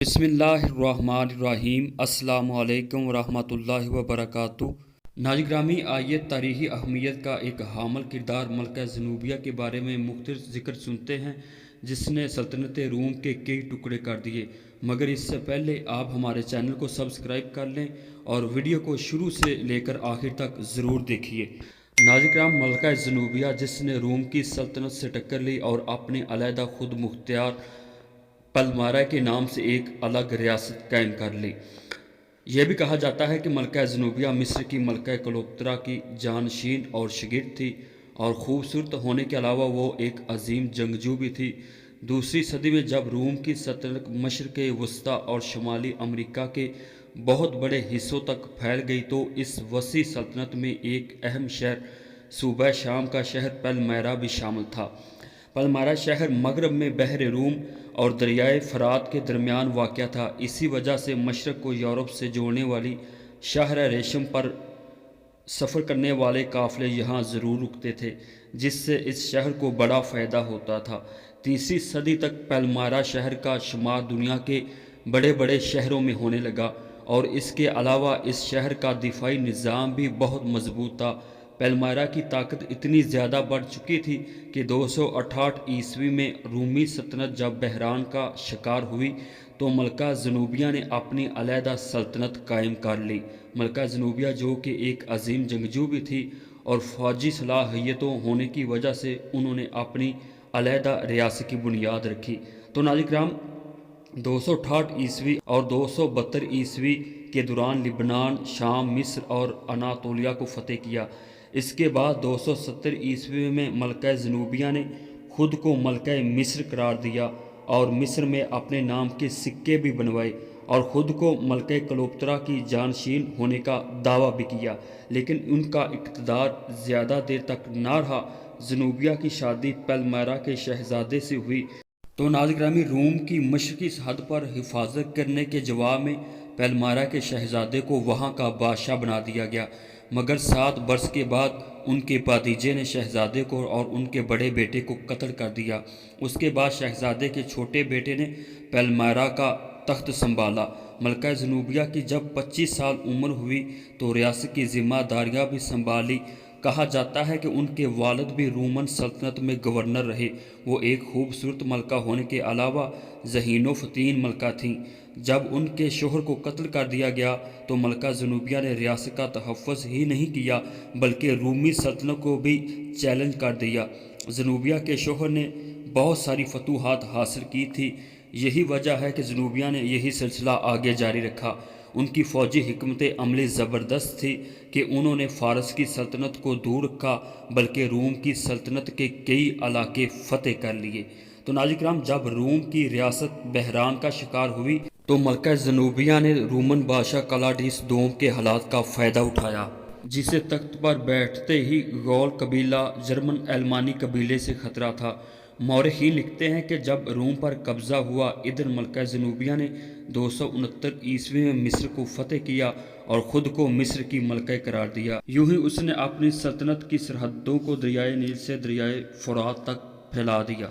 بسم اللہ الرحمن الرحیم۔ السلام علیکم ورحمۃ اللہ وبرکاتہ۔ ناظرین گرامی، آئیے تاریخی اہمیت کا ایک حامل کردار ملکہ زنوبیہ کے بارے میں مختصر ذکر سنتے ہیں، جس نے سلطنت روم کے کئی ٹکڑے کر دیے۔ مگر اس سے پہلے آپ ہمارے چینل کو سبسکرائب کر لیں اور ویڈیو کو شروع سے لے کر آخر تک ضرور دیکھیے۔ ناظرین کرام، ملکہ زنوبیہ جس نے روم کی سلطنت سے ٹکر لی اور اپنے علیحدہ خود مختار پلمارا کے نام سے ایک الگ ریاست قائم کر لی۔ یہ بھی کہا جاتا ہے کہ ملکہ زنوبیہ مصر کی ملکہ کلوپترا کی جانشین اور شاگرد تھی، اور خوبصورت ہونے کے علاوہ وہ ایک عظیم جنگجو بھی تھی۔ دوسری صدی میں جب روم کی سلطنت مشرق وسطیٰ اور شمالی امریکہ کے بہت بڑے حصوں تک پھیل گئی تو اس وسیع سلطنت میں ایک اہم شہر صوبہ شام کا شہر پلمیرا بھی شامل تھا۔ پلمیرا شہر مغرب میں بحر روم اور دریائے فرات کے درمیان واقع تھا۔ اسی وجہ سے مشرق کو یورپ سے جوڑنے والی شاہراہ ریشم پر سفر کرنے والے قافلے یہاں ضرور رکتے تھے، جس سے اس شہر کو بڑا فائدہ ہوتا تھا۔ تیسری صدی تک پلمیرا شہر کا شمار دنیا کے بڑے بڑے شہروں میں ہونے لگا، اور اس کے علاوہ اس شہر کا دفاعی نظام بھی بہت مضبوط تھا۔ پلمیرا کی طاقت اتنی زیادہ بڑھ چکی تھی کہ 268 عیسوی میں رومی سلطنت جب بحران کا شکار ہوئی تو ملکہ زنوبیہ نے اپنی علیحدہ سلطنت قائم کر لی۔ ملکہ زنوبیہ جو کہ ایک عظیم جنگجو بھی تھی اور فوجی صلاحیتوں ہونے کی وجہ سے انہوں نے اپنی علیحدہ ریاست کی بنیاد رکھی۔ تو ناظرین کرام، 268 عیسوی اور 272 عیسوی کے دوران لبنان، شام، مصر اور اناطولیہ کو فتح کیا۔ اس کے بعد 270 عیسوی میں ملکہ زنوبیہ نے خود کو ملکہ مصر قرار دیا اور مصر میں اپنے نام کے سکے بھی بنوائے اور خود کو ملکہ کلوپترا کی جانشین ہونے کا دعویٰ بھی کیا، لیکن ان کا اقتدار زیادہ دیر تک نہ رہا۔ زنوبیہ کی شادی پلمیرا کے شہزادے سے ہوئی تو ناظرین گرامی، روم کی مشرقی سرحد پر حفاظت کرنے کے جواب میں پلمیرا کے شہزادے کو وہاں کا بادشاہ بنا دیا گیا، مگر 7 برس کے بعد ان کے بھتیجے نے شہزادے کو اور ان کے بڑے بیٹے کو قتل کر دیا۔ اس کے بعد شہزادے کے چھوٹے بیٹے نے پلمیرا کا تخت سنبھالا۔ ملکہ زنوبیہ کی جب 25 سال عمر ہوئی تو ریاست کی ذمہ داریاں بھی سنبھالی۔ کہا جاتا ہے کہ ان کے والد بھی رومن سلطنت میں گورنر رہے۔ وہ ایک خوبصورت ملکہ ہونے کے علاوہ ذہین و فطن ملکہ تھیں۔ جب ان کے شوہر کو قتل کر دیا گیا تو ملکہ زنوبیہ نے ریاست کا تحفظ ہی نہیں کیا بلکہ رومی سلطنت کو بھی چیلنج کر دیا۔ زنوبیہ کے شوہر نے بہت ساری فتوحات حاصل کی تھی، یہی وجہ ہے کہ زنوبیہ نے یہی سلسلہ آگے جاری رکھا۔ ان کی فوجی حکمت عملی زبردست تھی کہ انہوں نے فارس کی سلطنت کو دور رکھا بلکہ روم کی سلطنت کے کئی علاقے فتح کر لیے۔ تو ناظرین کرام، جب روم کی ریاست بحران کا شکار ہوئی تو ملکہ زنوبیہ نے رومن بادشاہ کلاڈیس دوم کے حالات کا فائدہ اٹھایا، جسے تخت پر بیٹھتے ہی غول قبیلہ جرمن المانی قبیلے سے خطرہ تھا۔ مورخین لکھتے ہیں کہ جب روم پر قبضہ ہوا، ادھر ملکہ زنوبیہ نے 269 عیسوی میں مصر کو فتح کیا اور خود کو مصر کی ملکہ قرار دیا۔ یوں ہی اس نے اپنی سلطنت کی سرحدوں کو دریائے نیل سے دریائے فرات تک پھیلا دیا۔